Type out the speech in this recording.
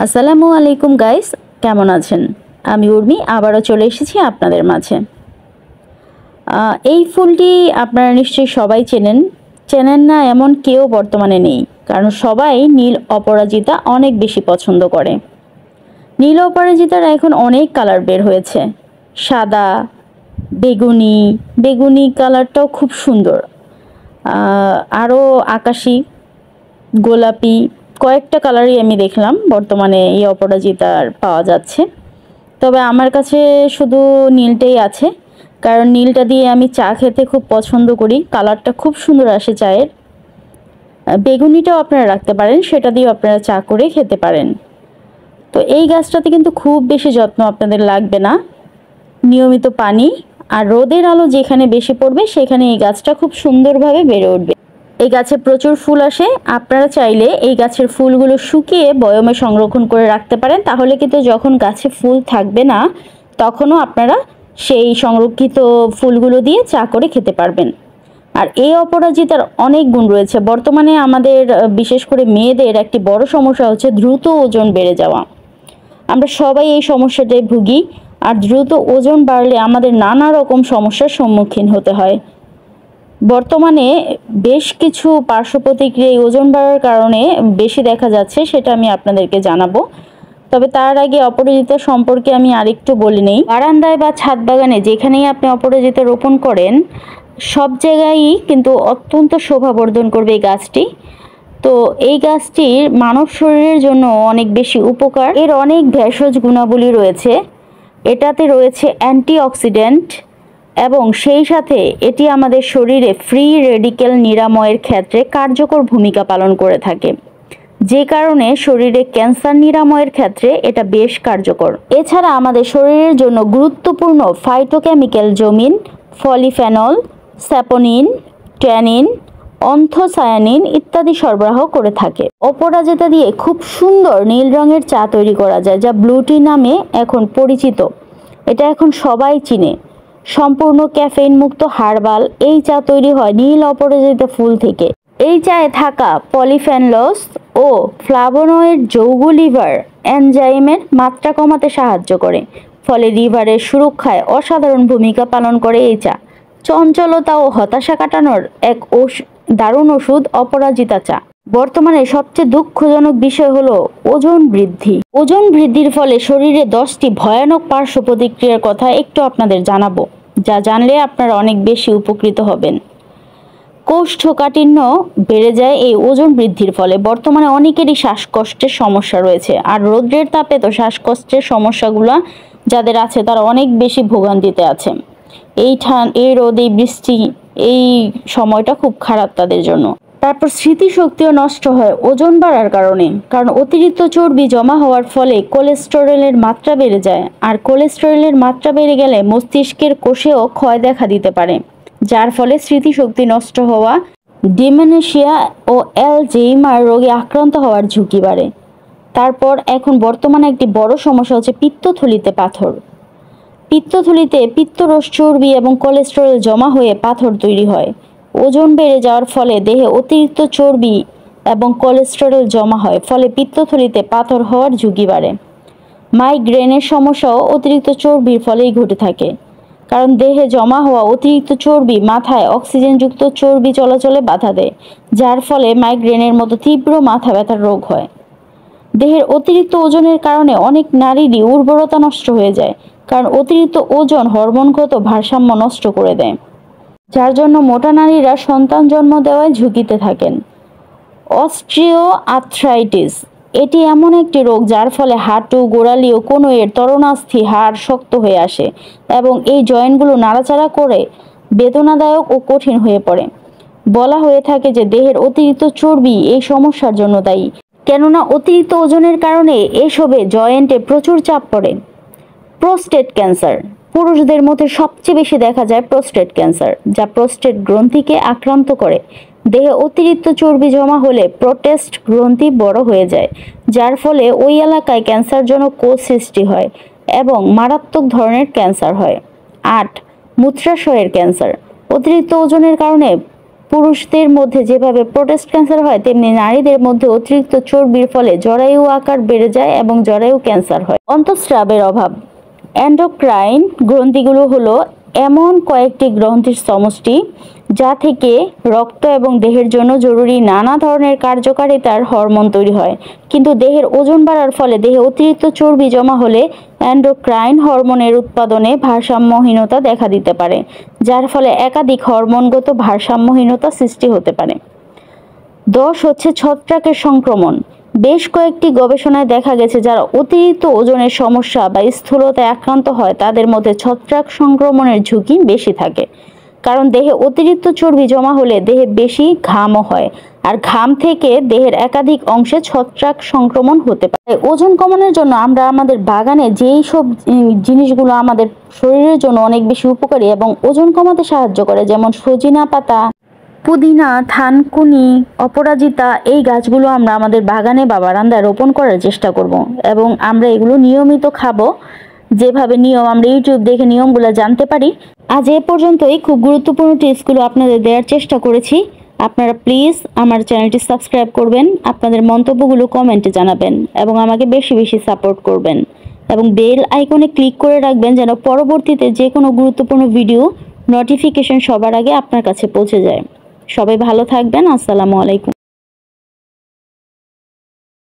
আসসালামু আলাইকুম গাইস, কেমন আছেন? আমি উর্মি আবারও চলে এসেছি আপনাদের মাঝে। এই ফুলটি আপনারা নিশ্চয়ই সবাই চেনেন না এমন কেউ বর্তমানে নেই, কারণ সবাই নীল অপরাজিতা অনেক বেশি পছন্দ করে। নীল অপরাজিতার এখন অনেক কালার বের হয়েছে, সাদা, বেগুনি কালারটাও খুব সুন্দর, আরও আকাশি, গোলাপি, কয়েকটা কালারই আমি দেখলাম বর্তমানে এই অপরাজিতার পাওয়া যাচ্ছে। তবে আমার কাছে শুধু নীলটাই আছে, কারণ নীলটা দিয়ে আমি চা খেতে খুব পছন্দ করি, কালারটা খুব সুন্দর আসে চায়ের। বেগুনিটাও আপনারা রাখতে পারেন, সেটা দিয়েও আপনারা চা করে খেতে পারেন। তো এই গাছটাতে কিন্তু খুব বেশি যত্ন আপনাদের লাগবে না, নিয়মিত পানি আর রোদের আলো যেখানে বেশি পড়বে সেখানে এই গাছটা খুব সুন্দরভাবে বেড়ে উঠবে। এই গাছে প্রচুর ফুল আসে, আপনারা চাইলে এই গাছের ফুলগুলো শুকিয়ে বয়মে সংরক্ষণ করে রাখতে পারেন, তাহলে কিন্তু যখন গাছে ফুল থাকবে না তখনও আপনারা সেই সংরক্ষিত ফুলগুলো দিয়ে চা করে খেতে পারবেন। আর এই অপরাজিতার অনেক গুণ রয়েছে। বর্তমানে আমাদের বিশেষ করে মেয়েদের একটি বড় সমস্যা হচ্ছে দ্রুত ওজন বেড়ে যাওয়া। আমরা সবাই এই সমস্যাটায় ভুগি, আর দ্রুত ওজন বাড়লে আমাদের নানা রকম সমস্যার সম্মুখীন হতে হয়। বর্তমানে বেশ কিছু পার্শ্ব প্রতিক্রিয়া ওজন বাড়ার কারণে বেশি দেখা যাচ্ছে, সেটা আমি আপনাদেরকে জানাবো। তবে তার আগে অপরাজিতা সম্পর্কে আমি আরেকটু বলে নেই। বারান্দায় বা ছাদ বাগানে যেখানেই আপনি অপরাজিতা রোপণ করেন, সব জায়গায়ই কিন্তু অত্যন্ত শোভাবর্ধন করবে এই গাছটি। তো এই গাছটির মানব শরীরের জন্য অনেক বেশি উপকার, এর অনেক ভেষজ গুণাবলী রয়েছে। এটাতে রয়েছে অ্যান্টিঅক্সিডেন্ট এবং সেই সাথে এটি আমাদের শরীরে ফ্রি রেডিক্যাল নিরাময়ের ক্ষেত্রে কার্যকর ভূমিকা পালন করে থাকে, যে কারণে শরীরে ক্যান্সার নিরাময়ের ক্ষেত্রে এটা বেশ কার্যকর। এছাড়া আমাদের শরীরের জন্য গুরুত্বপূর্ণ ফাইটোকেমিক্যাল জমিন, ফলিফেনল, স্যাপোনিন, ট্যানিন, অ্যান্থোসায়ানিন ইত্যাদি সরবরাহ করে থাকে। অপরাজিতা দিয়ে খুব সুন্দর নীল রঙের চা তৈরি করা যায়, যা ব্লু টি নামে এখন পরিচিত। এটা এখন সবাই চিনে। সম্পূর্ণ ক্যাফেইন মুক্ত হার্বাল এই চা তৈরি হয় নীল অপরাজিতা ফুল থেকে। এই চায়ে থাকা পলিফেনলস ও ফ্লাভোনয়েড যৌগ লিভার এনজাইমের মাত্রা কমাতে সাহায্য করে, ফলে লিভারের সুরক্ষায় অসাধারণ ভূমিকা পালন করে এই চা। চঞ্চলতা ও হতাশা কাটানোর এক দারুণ ওষুধ অপরাজিতা চা। বর্তমানে সবচেয়ে দুঃখজনক বিষয় হলো ওজন বৃদ্ধি। ওজন বৃদ্ধির ফলে শরীরে 10টি ভয়ানক পার্শ্ব প্রতিক্রিয়ার কথা একটু আপনাদের জানাবো, যা জানলে আপনারা অনেক বেশি উপকৃত হবেন। কোষ্ঠকাঠিন্য বেড়ে যায় এই ওজন বৃদ্ধির ফলে। বর্তমানে অনেকেরই শ্বাসকষ্টের সমস্যা রয়েছে, আর রৌদ্রের তাপে তো শ্বাসকষ্টের সমস্যাগুলো যাদের আছে তারা অনেক বেশি ভোগান্তিতে আছে। এই রোদ, এই বৃষ্টি, এই সময়টা খুব খারাপ তাদের জন্য। তারপর স্মৃতিশক্তিও নষ্ট হয় ওজন বাড়ার কারণে, কারণ অতিরিক্ত চর্বি জমা হওয়ার ফলে কোলেস্টেরলের মাত্রা বেড়ে যায়, আর কোলেস্টেরলের মাত্রা বেড়ে গেলে মস্তিষ্কের কোষেও ক্ষয় দেখা দিতে পারে, যার ফলে স্মৃতিশক্তি নষ্ট হওয়া, ডিমেনশিয়া ও অ্যালঝেইমার রোগে আক্রান্ত হওয়ার ঝুঁকি বাড়ে। তারপর এখন বর্তমানে একটি বড় সমস্যা হচ্ছে পিত্তথলিতে পাথর। পিত্তথলিতে পিত্তরস, চর্বি এবং কোলেস্টেরল জমা হয়ে পাথর তৈরি হয়। ওজন বেড়ে যাওয়ার ফলে দেহে অতিরিক্ত চর্বি এবং কোলেস্টেরল জমা হয়, ফলে পিত্তথলিতে পাথর হওয়ার ঝুঁকি বাড়ে। মাইগ্রেনের সমস্যাও অতিরিক্ত চর্বির ফলেই ঘটে থাকে, কারণ দেহে জমা হওয়া অতিরিক্ত চর্বি মাথায় অক্সিজেনযুক্ত চর্বি চলাচলে বাধা দেয়, যার ফলে মাইগ্রেনের মতো তীব্র মাথা ব্যথার রোগ হয়। দেহের অতিরিক্ত ওজনের কারণে অনেক নারীরই উর্বরতা নষ্ট হয়ে যায়, কারণ অতিরিক্ত ওজন হরমোনগত ভারসাম্য নষ্ট করে দেয়, যার জন্য মোটা নারীরা সন্তান জন্ম দেওয়ায় ঝুঁকিতে থাকেন। অস্ট্রিও আর্থ্রাইটিস এটি এমন একটি রোগ যার ফলে হাঁটু, গোড়ালি ও কনুইয়ের তরণাস্থি হাড় শক্ত হয়ে আসে এবং এই জয়েন্টগুলো নাড়াচাড়া করে বেদনাদায়ক ও কঠিন হয়ে পড়ে। বলা হয়ে থাকে যে দেহের অতিরিক্ত চর্বি এই সমস্যার জন্য দায়ী, কেননা অতিরিক্ত ওজনের কারণে এসবে জয়েন্টে প্রচুর চাপ পড়ে। প্রোস্টেট ক্যান্সার পুরুষদের মধ্যে সবচেয়ে বেশি দেখা যায় প্রোস্টেট ক্যান্সার, যা প্রোস্টেট গ্রন্থিকে আক্রান্ত করে। দেহে অতিরিক্ত চর্বি জমা হলে প্রোস্টেট গ্রন্থি বড় হয়ে যায়, যার ফলে ওই এলাকায় ক্যান্সারজনক কোষ সৃষ্টি হয় এবং মারাত্মক ধরনের ক্যান্সার হয়। 8. মূত্রাশয়ের ক্যান্সার। অতিরিক্ত ওজনের কারণে পুরুষদের মধ্যে যেভাবে প্রোস্টেট ক্যান্সার হয়, তেমনি নারীদের মধ্যে অতিরিক্ত চর্বির ফলে জরায়ু আকার বেড়ে যায় এবং জরায়ু ক্যান্সার হয়। অন্তঃস্রাবের অভাব। এন্ডোক্রাইন গ্রন্থিগুলো হলো এমন কয়েকটি গ্রন্থির সমষ্টি যা থেকে রক্ত এবং দেহের জন্য জরুরি নানা ধরনের কার্যকারিতার হরমোন তৈরি হয়। কিন্তু দেহের ওজন বাড়ার ফলে দেহে অতিরিক্ত চর্বি জমা হলে এন্ডোক্রাইন হরমোনের উৎপাদনে ভারসাম্যহীনতা দেখা দিতে পারে, যার ফলে একাধিক হরমোনগত ভারসাম্যহীনতা সৃষ্টি হতে পারে। 10 হচ্ছে ছত্রাকের সংক্রমণ। বেশ কয়েকটি গবেষণায় দেখা গেছে যারা অতিরিক্ত ওজনের সমস্যা বা স্থূলতায় আক্রান্ত হয় তাদের মধ্যে ছত্রাক সংক্রমণের ঝুঁকি বেশি থাকে, কারণ দেহে অতিরিক্ত চর্বি জমা হলে দেহে বেশি ঘামও হয়, আর ঘাম থেকে দেহের একাধিক অংশে ছত্রাক সংক্রমণ হতে পারে। ওজন কমানোর জন্য আমরা আমাদের বাগানে যেই সব জিনিসগুলো আমাদের শরীরের জন্য অনেক বেশি উপকারী এবং ওজন কমাতে সাহায্য করে, যেমন সজিনা পাতা, পুদিনা, থানকুনি, অপরাজিতা, এই গাছগুলো আমরা আমাদের বাগানে বা বারান্দায় রোপণ করার চেষ্টা করব এবং আমরা এগুলো নিয়মিত খাবো। যেভাবে নিয়ম আমরা ইউটিউব দেখে নিয়মগুলো জানতে পারি। আজ এ পর্যন্তই খুব গুরুত্বপূর্ণ টিপসগুলো আপনাদের দেওয়ার চেষ্টা করেছি। আপনারা প্লিজ আমার চ্যানেলটি সাবস্ক্রাইব করবেন, আপনাদের মন্তব্যগুলো কমেন্টে জানাবেন এবং আমাকে বেশি বেশি সাপোর্ট করবেন এবং বেল আইকনে ক্লিক করে রাখবেন যেন পরবর্তীতে যে কোনো গুরুত্বপূর্ণ ভিডিও নোটিফিকেশন সবার আগে আপনার কাছে পৌঁছে যায়। সবাই ভালো থাকবেন। আসসালামু আলাইকুম।